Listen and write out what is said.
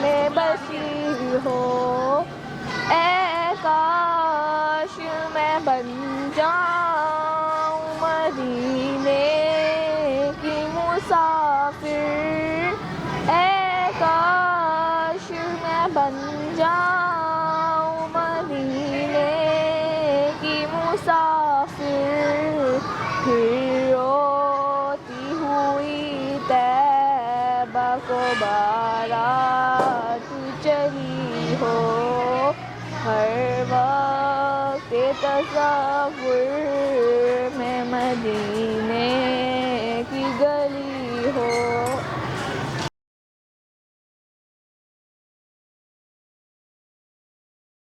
میں بسی ہو، اے کاش میں بن جاؤں مدینے کی مسافر، اے کاش میں بن جاؤں مدینے کی مسافر، پھر روتی ہوئی طیبہ کو بارات چلی ہو، ہر وقت تصور میں مدینہ